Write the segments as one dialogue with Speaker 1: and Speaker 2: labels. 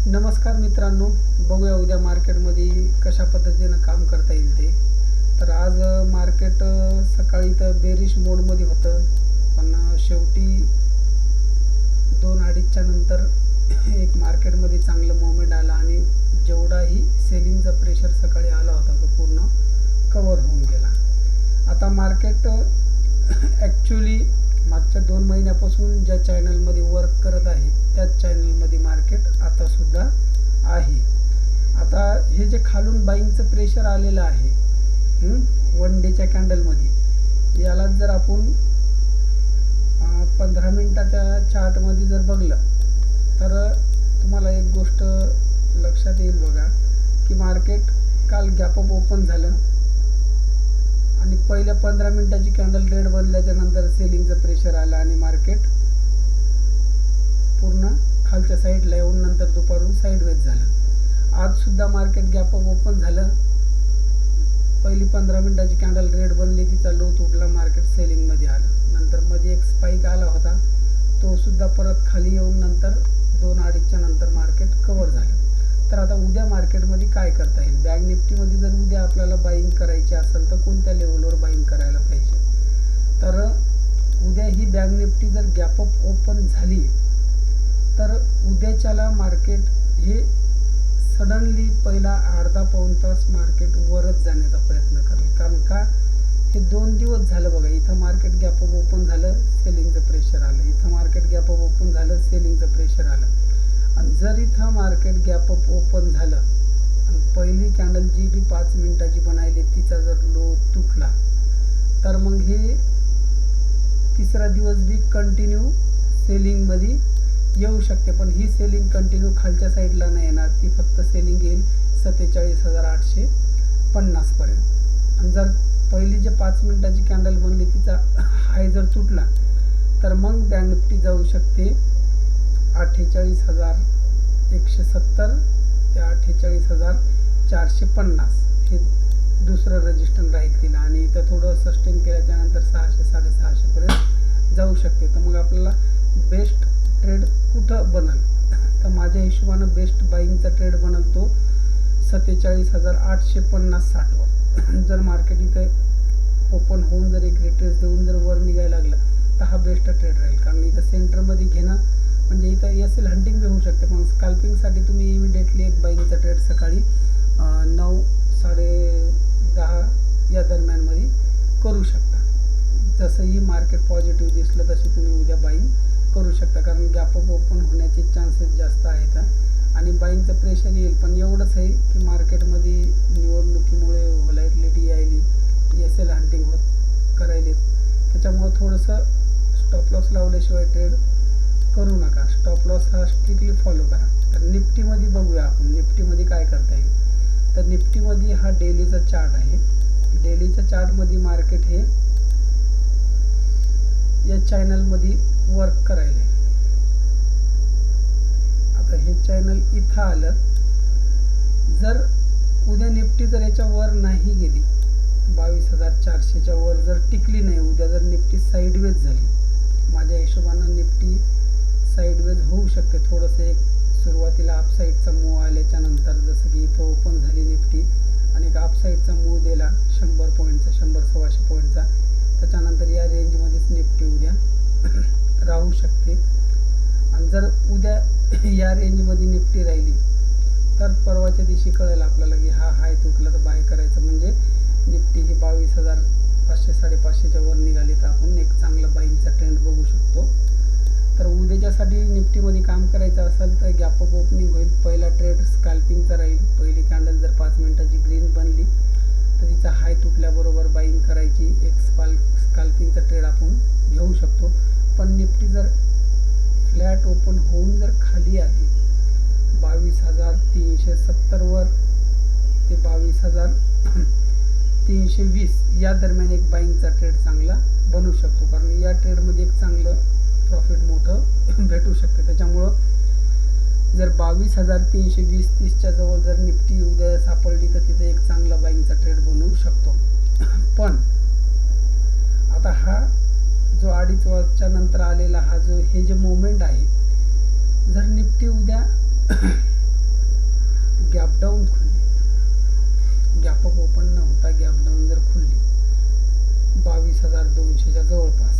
Speaker 1: नमस्कार मित्रांनो, बघूया उद्या मार्केटमध्ये कशा पद्धतीनं काम करता येईल ते. तर आज मार्केट सकाळी तर बेरिश मोडमध्ये होतं, पण शेवटी 2-2:30च्या नंतर एक मार्केटमध्ये चांगलं मूवमेंट आला आणि जेवढाही सेलिंगचा प्रेशर सकाळी आला होता तो पूर्ण कवर होऊन गेला. आता मार्केट ॲक्च्युली मागच्या 2 महिन्यापासून ज्या चॅनलमध्ये वर्क करत आहे त्याच चॅनलमध्ये मार्केट आतासुद्धा आहे. आता हे जे खालून बाईंगचं प्रेशर आलेलं आहे 1 डेच्या कॅन्डलमध्ये, याला जर आपण 15 मिनिटाच्या चार्टमध्ये जर बघलं तर तुम्हाला एक गोष्ट लक्षात येईल बघा, की मार्केट काल गॅप अप ओपन झालं आणि पहिल्या 15 मिनिटाची कॅन्डल रेड बनल्याच्या नंतर सेलिंगचं प्रेशर आलं आणि मार्केट पूर्ण खालच्या साईडला येऊन नंतर दुपारून साईडवेज झालं. आजसुद्धा मार्केट गॅप अप ओपन झालं, पहिली 15 मिनिटाची कॅन्डल रेड बनली, तिचा लो तुटला, मार्केट सेलिंगमध्ये आलं. नंतर मध्ये एक स्पाईक आला होता, तो सुद्धा परत खाली येऊन नंतर 2-2:30च्या नंतर मार्केट कवर झालं. तर आता उद्या मार्केटमध्ये काय करता येईल? बँक निफ्टीमध्ये जर उद्या आपल्याला बाईंग करायची असेल तर कोणत्या लेवलवर बाईंग करायला पाहिजे? तर उद्या ही बँक निफ्टी जर गॅप अप ओपन झाली तर उद्याच्याला मार्केट हे सडनली पहिला अर्धा पाऊण तास मार्केट वरच जाण्याचा प्रयत्न करेल. कारण का, हे 2 दिवस झालं बघा, इथं मार्केट गॅप अप ओपन झालं, सेलिंगचं प्रेशर आलं, इथं मार्केट गॅप अप ओपन झालं, सेलिंगचं प्रेशर आलं. आणि जर इथं मार्केट गॅप अप ओपन झालं आणि पहिली कॅन्डल जी बी 5 मिनिटाची बनायली तिचा जर लो तुटला तर मग हे तिसरा दिवस बी कंटिन्यू सेलिंगमध्ये येऊ शकते. पण ही सेलिंग कंटिन्यू खालच्या साईडला नाही येणार, ती फक्त सेलिंग येईल 47,850 पर्यंत. आणि जर पहिली जे 5 मिनिटाची कॅन्डल बनली तिचा हाय जर तुटला तर मग बँक निफ्टी जाऊ शकते 48,170 ते 48,450 हे दुसरं रजिस्टन राहील तिला. आणि इथं थोडं सस्टेन केल्याच्या नंतर 600-650 पर्यंत जाऊ शकते. तर मग आपल्याला बेस्ट ट्रेड कुठं बनल? तर माझ्या हिशोबानं बेस्ट बाईंगचा ट्रेड बनल तो 47,850-60वर. जर मार्केट इथे ओपन होऊन जर एक रिट्रेस देऊन जर वर निघायला लागलं तर हा बेस्ट ट्रेड राहील. कारण इथं सेंटरमध्ये घेणं म्हणजे इथं एल हंटिंग बी होऊ शकते. पण स्कॅल्पिंगसाठी तुम्ही इमिडिएटली एक बाईंगचा ट्रेड सकाळी 9-10:30 या दरम्यानमध्ये करू शकता. जसंही मार्केट पॉझिटिव्ह दिसलं तशी तुम्ही उद्या बाईंग करू शकता. कारण गॅप अप ओपन होण्याचे चान्सेस जास्त आहेत आणि बाईंगचं प्रेशर येईल. पण एवढंच आहे की मार्केटमध्ये निवडणुकीमुळे व्हॉलॅटिलिटी यायली, एल हंटिंग करायली, त्याच्यामुळं थोडंसं स्टॉप लॉस लावल्याशिवाय ट्रेड करू नका. स्टॉप लॉस हा स्ट्रिक्टली फॉलो करा. तर निफ्टीमध्ये बघूया आपण निफ्टीमध्ये काय करता येईल. तर निफ्टीमध्ये हा डेलीचा चार्ट आहे. डेलीच्या चार्टमध्ये मार्केट हे या चॅनलमध्ये वर्क करायला आहे. आता हे चॅनल इथं आलं, जर उद्या निफ्टी जर याच्या वर नाही गेली, 22,400च्या वर जर टिकली नाही, उद्या जर निफ्टी साईडवेज झाली, माझ्या हिशोबानं निफ्टी साईडवेज होऊ शकते. थोडंसं एक सुरुवातीला अपसाईडचा मूव आल्याच्या नंतर, जसं की इथं ओपन झाली निफ्टी आणि एक अपसाईडचा मूव दिला 100 पॉईंटचा, 100-125 पॉईंटचा, त्याच्यानंतर या रेंजमध्येच निफ्टी उद्या राहू शकते. आणि जर उद्या या रेंजमध्ये निफ्टी राहिली तर परवाच्या दिवशी कळेल आपल्याला की हा हाय तुटला तर बाय करायचं. म्हणजे निफ्टी ही 22,500-550च्या वर निघाली तर आपण एक चांगला बाईंगचा ट्रेंड बघू शकतो. तर उद्याच्यासाठी निफ्टीमध्ये काम करायचं असेल तर गॅप अप ओपनिंग होईल. पहिला ट्रेड स्कॅल्पिंगचा राहील. पहिली कॅन्डल जर 5 मिनिटाची ग्रीन बनली तर तिचा हाय तुटल्याबरोबर बाईंग करायची. एक स्कॅल्पिंगचा ट्रेड आपण घेऊ शकतो. पण निफ्टी जर फ्लॅट ओपन होऊन जर खाली आली 22,370 वर ते 22,320 या दरम्यान एक बाईंगचा ट्रेड चांगला बनू शकतो. कारण या ट्रेडमध्ये एक चांगलं प्रॉफिट मोठं भेटू शकते. त्याच्यामुळं जर 22,320-30च्या जवळ जर निफ्टी उद्या सापडली तर तिथे एक चांगला बाईंगचा ट्रेड बनवू शकतो. पण आता हा जो 2.5 वाजच्या नंतर आलेला हा जो हे जे मोमेंट आहे, जर निफ्टी उद्या गॅप डाऊन खुलली, गॅप अप ओपन न होता गॅप डाऊन जर खुलली 22,200च्या जवळपास,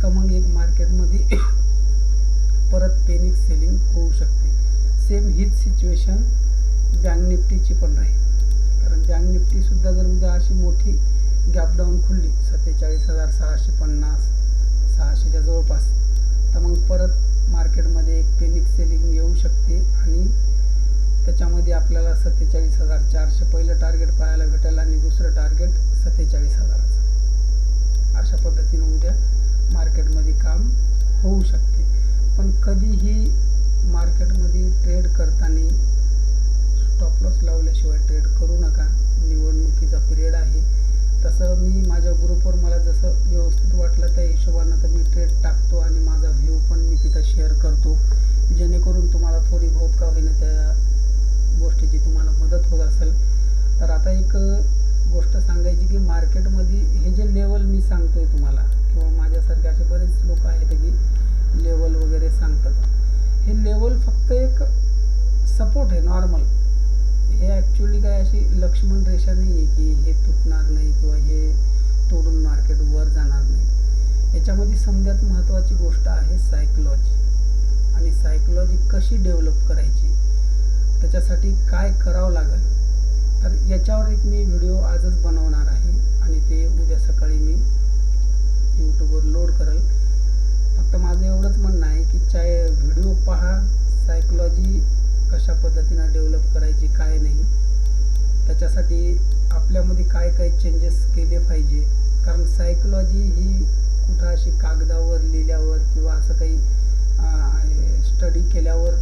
Speaker 1: तर मग एक मार्केटमध्ये परत पेनिक सेलिंग होऊ शकते. सेम हीच सिच्युएशन बँक निफ्टीची पण राहील. कारण बँक निफ्टीसुद्धा जर उद्या अशी मोठी गॅप डाऊन खुलली 47,650 600च्या जवळपास, तर मग परत मार्केटमध्ये एक पेनिक सेलिंग येऊ शकते आणि त्याच्यामध्ये आपल्याला 47,400 पहिलं टार्गेट पाहायला भेटेल आणि दुसरं टार्गेट 47,000. अशा पद्धतीनं उद्या मार्केटमध्ये काम होऊ शकते. पण कधीही मार्केटमध्ये ट्रेड करताना स्टॉप लॉस लावल्याशिवाय ट्रेड करू नका. निवडणुकीचा पिरियड आहे, तसं मी माझ्या ग्रुपवर मला जसं व्यवस्थित वाटलं त्या हिशोबानं तर मी ट्रेड टाकतो आणि माझा व्ह्यू पण मी तिथं शेअर करतो, जेणेकरून तुम्हाला थोडी बहुत का होईना त्या गोष्टीची तुम्हाला मदत होत असेल. तर आता एक गोष्ट सांगायची की मार्केटमध्ये हे जे लेवल मी सांगतोय तुम्हाला, किंवा माझ्यासारखे असे बरेच लोक आहेत की लेवल वगैरे सांगतात, हे लेवल फक्त एक सपोर्ट आहे नॉर्मल. हे ॲक्च्युली काय अशी लक्ष्मण रेषा नाही आहे की हे तुटणार नाही किंवा हे तोडून मार्केट वर जाणार नाही. याच्यामध्ये सगळ्यात महत्त्वाची गोष्ट आहे सायकोलॉजी. आणि सायकोलॉजी कशी डेव्हलप करायची, त्याच्यासाठी काय करावं लागेल, तर याच्यावर एक मी व्हिडिओ आजच बनवणार आहे आणि ते उद्या सकाळी मी यूट्यूबवर लोड करेल. फक्त माझं एवढंच म्हणणं आहे की व्हिडिओ पहा, सायकोलॉजी कशा पद्धतीनं डेव्हलप करायची काय नाही, त्याच्यासाठी आपल्यामध्ये काय काय चेंजेस केले पाहिजे. कारण सायकोलॉजी ही कुठं अशी कागदावर लिहिल्यावर किंवा असं काही स्टडी केल्यावर